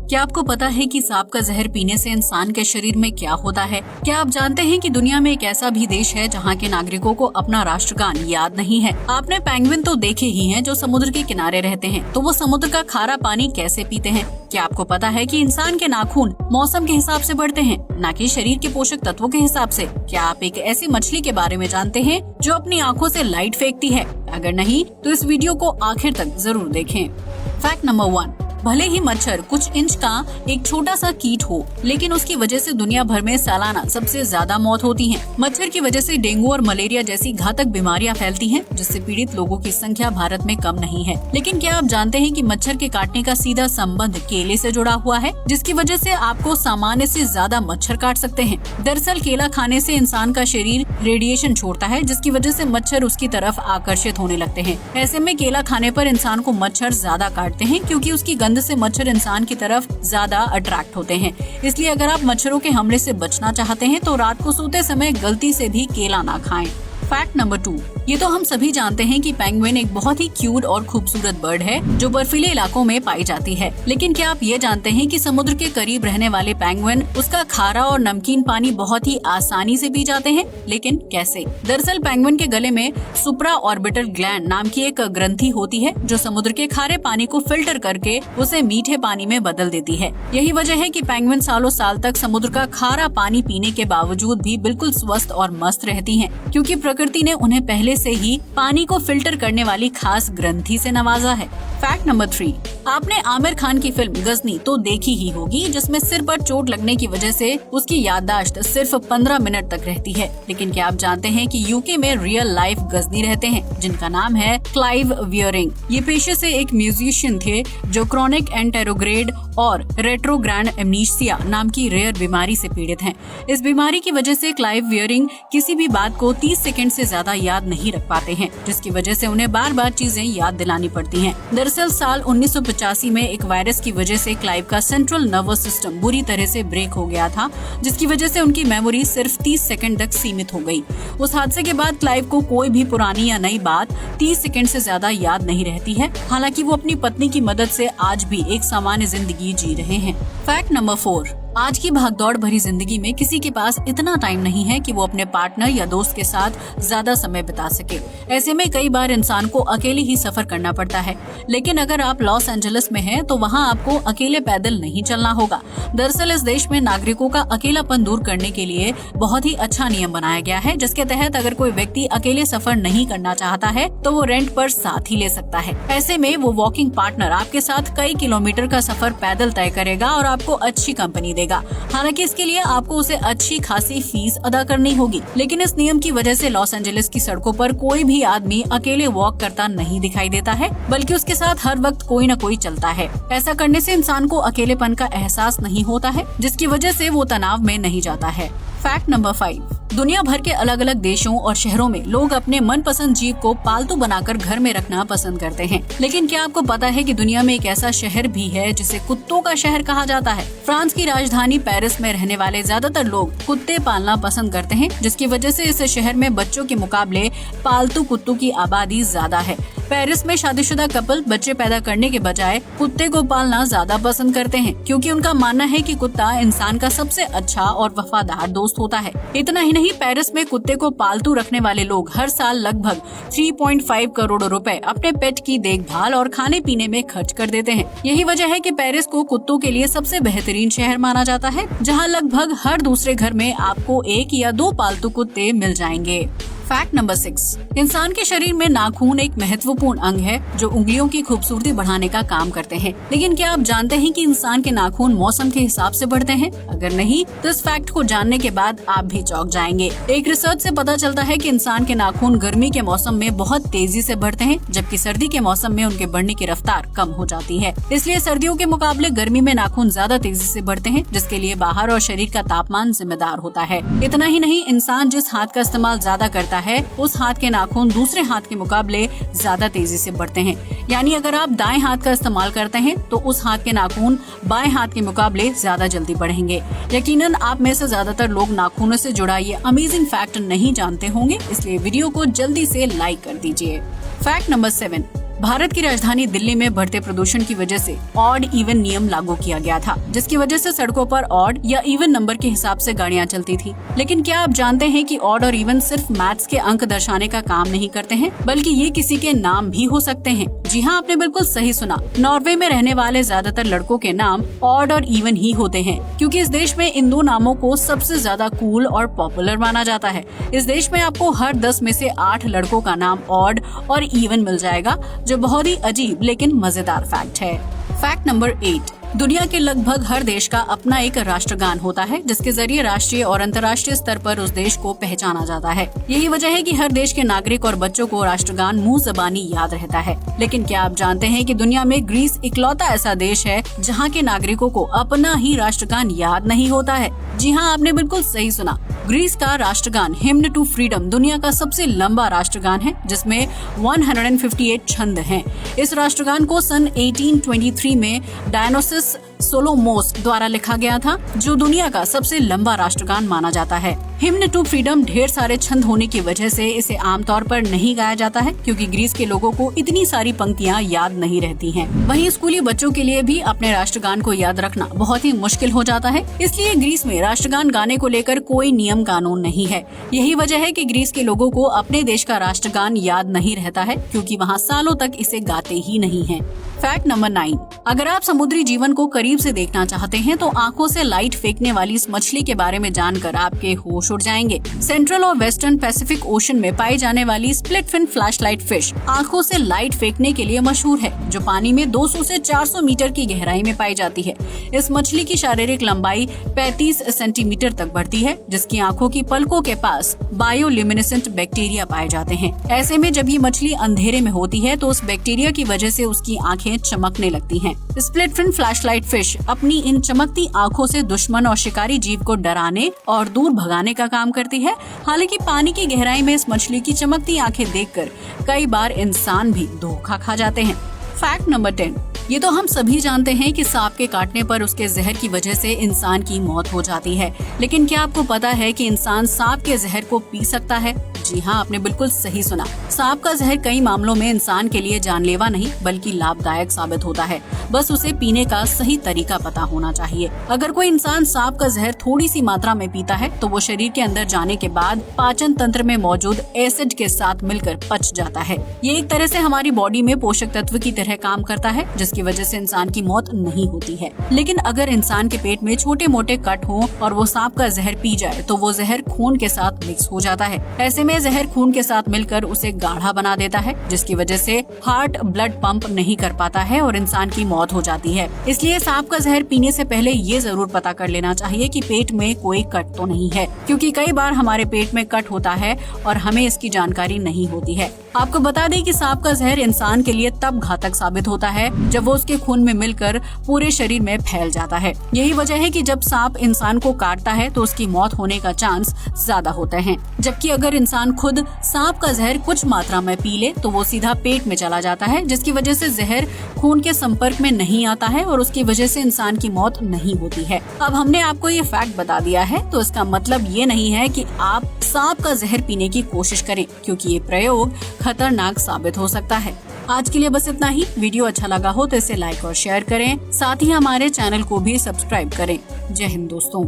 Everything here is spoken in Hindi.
क्या आपको पता है कि सांप का जहर पीने से इंसान के शरीर में क्या होता है? क्या आप जानते हैं कि दुनिया में एक ऐसा भी देश है जहाँ के नागरिकों को अपना राष्ट्रगान याद नहीं है? आपने पेंगुइन तो देखे ही हैं जो समुद्र के किनारे रहते हैं, तो वो समुद्र का खारा पानी कैसे पीते हैं? क्या आपको पता है कि इंसान के नाखून मौसम के हिसाब से बढ़ते हैं, न कि शरीर के पोषक तत्वों के हिसाब से? क्या आप एक ऐसी मछली के बारे में जानते हैं जो अपनी आँखों से लाइट फेंकती है? अगर नहीं तो इस वीडियो को आखिर तक जरूर देखें। फैक्ट नंबर 1, भले ही मच्छर कुछ इंच का एक छोटा सा कीट हो, लेकिन उसकी वजह से दुनिया भर में सालाना सबसे ज्यादा मौत होती है। मच्छर की वजह से डेंगू और मलेरिया जैसी घातक बीमारियां फैलती हैं, जिससे पीड़ित लोगों की संख्या भारत में कम नहीं है। लेकिन क्या आप जानते हैं कि मच्छर के काटने का सीधा संबंध केले से जुड़ा हुआ है, जिसकी वजह से आपको सामान्य से ज्यादा मच्छर काट सकते हैं। दरअसल केला खाने से इंसान का शरीर रेडिएशन छोड़ता है, जिसकी वजह से मच्छर उसकी तरफ आकर्षित होने लगते हैं। ऐसे में केला खाने पर इंसान को मच्छर ज्यादा काटते हैं, क्योंकि उसकी गंध से मच्छर इंसान की तरफ ज्यादा अट्रैक्ट होते हैं। इसलिए अगर आप मच्छरों के हमले से बचना चाहते हैं तो रात को सोते समय गलती से भी केला ना खाएं। फैक्ट नंबर 2, ये तो हम सभी जानते हैं कि पेंगुइन एक बहुत ही क्यूट और खूबसूरत बर्ड है जो बर्फीले इलाकों में पाई जाती है। लेकिन क्या आप ये जानते हैं कि समुद्र के करीब रहने वाले पेंगुइन उसका खारा और नमकीन पानी बहुत ही आसानी से पी जाते हैं? लेकिन कैसे? दरअसल पेंगुइन के गले में सुप्रा ऑर्बिटल ग्लैंड नाम की एक ग्रंथि होती है जो समुद्र के खारे पानी को फिल्टर करके उसे मीठे पानी में बदल देती है। यही वजह है कि पेंगुइन सालों साल तक समुद्र का खारा पानी पीने के बावजूद भी बिल्कुल स्वस्थ और मस्त रहती है, क्योंकि प्रकृति ने उन्हें पहले से ही पानी को फिल्टर करने वाली खास ग्रंथि से नवाजा है। फैक्ट नंबर 3, आपने आमिर खान की फिल्म गजनी तो देखी ही होगी, जिसमें सिर पर चोट लगने की वजह से उसकी याददाश्त सिर्फ 15 मिनट तक रहती है। लेकिन क्या आप जानते हैं कि यूके में रियल लाइफ गजनी रहते हैं जिनका नाम है क्लाइव वियरिंग। ये पेशे से एक म्यूजिशियन थे जो क्रॉनिक एंटेरोग्रेड और रेट्रोग्रैंड एमनीसिया नाम की रेयर बीमारी से पीड़ित हैं। इस बीमारी की वजह से क्लाइव वियरिंग किसी भी बात को 30 सेकंड से ज्यादा याद नहीं रख पाते हैं, जिसकी वजह से उन्हें बार बार चीजें याद दिलानी पड़ती हैं। दरअसल साल 1985 में एक वायरस की वजह से क्लाइव का सेंट्रल नर्वस सिस्टम बुरी तरह से ब्रेक हो गया था, जिसकी वजह से उनकी मेमोरी सिर्फ 30 सेकंड तक सीमित हो गई। उस हादसे के बाद क्लाइव को कोई भी पुरानी या नई बात 30 सेकंड से ज्यादा याद नहीं रहती है। हालांकि वो अपनी पत्नी की मदद से आज भी एक सामान्य जिंदगी जी रहे हैं। फैक्ट नंबर 4, आज की भागदौड़ भरी जिंदगी में किसी के पास इतना टाइम नहीं है कि वो अपने पार्टनर या दोस्त के साथ ज्यादा समय बिता सके। ऐसे में कई बार इंसान को अकेले ही सफर करना पड़ता है। लेकिन अगर आप लॉस एंजलिस में हैं, तो वहाँ आपको अकेले पैदल नहीं चलना होगा। दरअसल इस देश में नागरिकों का अकेलापन दूर करने के लिए बहुत ही अच्छा नियम बनाया गया है, जिसके तहत अगर कोई व्यक्ति अकेले सफर नहीं करना चाहता है तो वो रेंट पर साथ ही ले सकता है। ऐसे में वो वॉकिंग पार्टनर आपके साथ कई किलोमीटर का सफर पैदल तय करेगा और आपको अच्छी कंपनी देगा। हालांकि इसके लिए आपको उसे अच्छी खासी फीस अदा करनी होगी। लेकिन इस नियम की वजह से लॉस एंजलिस की सड़कों पर कोई भी आदमी अकेले वॉक करता नहीं दिखाई देता है, बल्कि उसके साथ हर वक्त कोई न कोई चलता है। ऐसा करने से इंसान को अकेलेपन का एहसास नहीं होता है, जिसकी वजह से वो तनाव में नहीं जाता है। फैक्ट नंबर 5, दुनिया भर के अलग अलग देशों और शहरों में लोग अपने मनपसंद जीव को पालतू बनाकर घर में रखना पसंद करते हैं। लेकिन क्या आपको पता है कि दुनिया में एक ऐसा शहर भी है जिसे कुत्तों का शहर कहा जाता है? फ्रांस की राजधानी पेरिस में रहने वाले ज्यादातर लोग कुत्ते पालना पसंद करते हैं, जिसकी वजह से इस शहर में बच्चों के मुकाबले पालतू कुत्तों की आबादी ज्यादा है। पेरिस में शादीशुदा कपल बच्चे पैदा करने के बजाय कुत्ते को पालना ज्यादा पसंद करते हैं, क्योंकि उनका मानना है कि कुत्ता इंसान का सबसे अच्छा और वफादार दोस्त होता है। इतना ही नहीं, पेरिस में कुत्ते को पालतू रखने वाले लोग हर साल लगभग 3.5 करोड़ रुपए अपने पेट की देखभाल और खाने पीने में खर्च कर देते हैं। यही वजह है कि पेरिस को कुत्तों के लिए सबसे बेहतरीन शहर माना जाता है, जहां लगभग हर दूसरे घर में आपको 1 या 2 पालतू कुत्ते मिल जाएंगे। फैक्ट नंबर 6, इंसान के शरीर में नाखून एक महत्वपूर्ण अंग है जो उंगलियों की खूबसूरती बढ़ाने का काम करते हैं। लेकिन क्या आप जानते हैं कि इंसान के नाखून मौसम के हिसाब से बढ़ते हैं? अगर नहीं तो इस फैक्ट को जानने के बाद आप भी चौंक जाएंगे। एक रिसर्च से पता चलता है कि इंसान के नाखून गर्मी के मौसम में बहुत तेजी से बढ़ते हैं, जबकि सर्दी के मौसम में उनके बढ़ने की रफ्तार कम हो जाती है। इसलिए सर्दियों के मुकाबले गर्मी में नाखून ज्यादा तेजी से बढ़ते हैं, जिसके लिए बाहर और शरीर का तापमान जिम्मेदार होता है। इतना ही नहीं, इंसान जिस हाथ का इस्तेमाल ज्यादा करता है उस हाथ के नाखून दूसरे हाथ के मुकाबले ज्यादा तेजी से बढ़ते हैं। यानी अगर आप दाएं हाथ का इस्तेमाल करते हैं तो उस हाथ के नाखून बाएं हाथ के मुकाबले ज्यादा जल्दी बढ़ेंगे। यकीनन आप में से ज्यादातर लोग नाखूनों से जुड़ा ये अमेजिंग फैक्ट नहीं जानते होंगे, इसलिए वीडियो को जल्दी से लाइक कर दीजिए। फैक्ट नंबर 7, भारत की राजधानी दिल्ली में बढ़ते प्रदूषण की वजह से ऑड इवन नियम लागू किया गया था, जिसकी वजह से सड़कों पर ऑड या इवन नंबर के हिसाब से गाड़ियां चलती थी। लेकिन क्या आप जानते हैं कि ऑड और इवन सिर्फ मैथ्स के अंक दर्शाने का काम नहीं करते हैं, बल्कि ये किसी के नाम भी हो सकते हैं। जी हाँ, आपने बिल्कुल सही सुना। नॉर्वे में रहने वाले ज्यादातर लड़कों के नाम ऑड और इवन ही होते हैं, क्योंकि इस देश में इन दो नामों को सबसे ज्यादा कूल और पॉपुलर माना जाता है। इस देश में आपको हर 10 में से 8 लड़कों का नाम ऑड और इवन मिल जाएगा, जो बहुत ही अजीब लेकिन मजेदार फैक्ट है। फैक्ट नंबर 8, दुनिया के लगभग हर देश का अपना एक राष्ट्रगान होता है, जिसके जरिए राष्ट्रीय और अंतर्राष्ट्रीय स्तर पर उस देश को पहचाना जाता है। यही वजह है कि हर देश के नागरिक और बच्चों को राष्ट्रगान मुंह ज़बानी याद रहता है। लेकिन क्या आप जानते हैं कि दुनिया में ग्रीस इकलौता ऐसा देश है जहां के नागरिकों को अपना ही राष्ट्रगान याद नहीं होता है? जी हाँ, आपने बिल्कुल सही सुना। ग्रीस का राष्ट्रगान हिम्न टू फ्रीडम दुनिया का सबसे लंबा राष्ट्रगान है, जिसमें 158 छंद हैं। इस राष्ट्रगान को सन 1823 में डायोनिसस सोलोमोस द्वारा लिखा गया था, जो दुनिया का सबसे लंबा राष्ट्रगान माना जाता है। हिम्न टू फ्रीडम ढेर सारे छंद होने की वजह से इसे आमतौर पर नहीं गाया जाता है, क्योंकि ग्रीस के लोगों को इतनी सारी पंक्तियां याद नहीं रहती हैं। वहीं स्कूली बच्चों के लिए भी अपने राष्ट्रगान को याद रखना बहुत ही मुश्किल हो जाता है। इसलिए ग्रीस में राष्ट्रगान गाने को लेकर कोई नियम कानून नहीं है। यही वजह है कि ग्रीस के लोगों को अपने देश का राष्ट्रगान याद नहीं रहता है, क्योंकि वहाँ सालों तक इसे गाते ही नहीं हैं। फैक्ट नंबर 9, अगर आप समुद्री जीवन को करीब से देखना चाहते हैं तो आंखों से लाइट फेंकने वाली इस मछली के बारे में जानकर आपके होश उड़ जाएंगे। सेंट्रल और वेस्टर्न पैसिफिक ओशन में पाई जाने वाली स्प्लिट फिन फ्लैशलाइट फिश आंखों से लाइट फेंकने के लिए मशहूर है, जो पानी में 200 से 400 मीटर की गहराई में पाई जाती है। इस मछली की शारीरिक लंबाई 35 सेंटीमीटर तक बढ़ती है, जिसकी आंखों की पलकों के पास बायोल्यूमिनेसेंट बैक्टीरिया पाए जाते हैं। ऐसे में जब ये मछली अंधेरे में होती है तो उस बैक्टीरिया की वजह से उसकी आंखें चमकने लगती हैं। स्प्लिट फिन फ्लैशलाइट फिश अपनी इन चमकती आंखों से दुश्मन और शिकारी जीव को डराने और दूर भगाने का काम करती है। हालांकि पानी की गहराई में इस मछली की चमकती आंखें देखकर कई बार इंसान भी धोखा खा जाते हैं। फैक्ट नंबर 10, ये तो हम सभी जानते हैं कि सांप के काटने पर उसके जहर की वजह से इंसान की मौत हो जाती है, लेकिन क्या आपको पता है कि इंसान सांप के जहर को पी सकता है? जी हाँ, आपने बिल्कुल सही सुना। सांप का जहर कई मामलों में इंसान के लिए जानलेवा नहीं बल्कि लाभदायक साबित होता है। बस उसे पीने का सही तरीका पता होना चाहिए। अगर कोई इंसान सांप का जहर थोड़ी सी मात्रा में पीता है तो वो शरीर के अंदर जाने के बाद पाचन तंत्र में मौजूद एसिड के साथ मिलकर पच जाता है। ये एक तरह से हमारी बॉडी में पोषक तत्व की तरह काम करता है, जिसकी वजह से इंसान की मौत नहीं होती है। लेकिन अगर इंसान के पेट में छोटे मोटे कट हों और वो सांप का जहर पी जाए तो वो जहर खून के साथ मिक्स हो जाता है। ऐसे में जहर खून के साथ मिलकर उसे गाढ़ा बना देता है, जिसकी वजह से हार्ट ब्लड पंप नहीं कर पाता है और इंसान की मौत हो जाती है। इसलिए सांप का जहर पीने से पहले ये जरूर पता कर लेना चाहिए कि पेट में कोई कट तो नहीं है, क्योंकि कई बार हमारे पेट में कट होता है और हमें इसकी जानकारी नहीं होती है। आपको बता दें कि सांप का जहर इंसान के लिए तब घातक साबित होता है जब वो उसके खून में मिलकर पूरे शरीर में फैल जाता है। यही वजह है कि जब सांप इंसान को काटता है तो उसकी मौत होने का चांस ज्यादा होता है, जबकि अगर इंसान खुद सांप का जहर कुछ मात्रा में पी ले तो वो सीधा पेट में चला जाता है, जिसकी वजह से जहर खून के संपर्क में नहीं आता है और उसकी वजह से इंसान की मौत नहीं होती है। अब हमने आपको ये फैक्ट बता दिया है, तो इसका मतलब ये नहीं है कि आप सांप का जहर पीने की कोशिश करें, क्योंकि ये प्रयोग खतरनाक साबित हो सकता है। आज के लिए बस इतना ही। वीडियो अच्छा लगा हो तो इसे लाइक और शेयर करें, साथ ही हमारे चैनल को भी सब्सक्राइब करें। जय हिंद दोस्तों।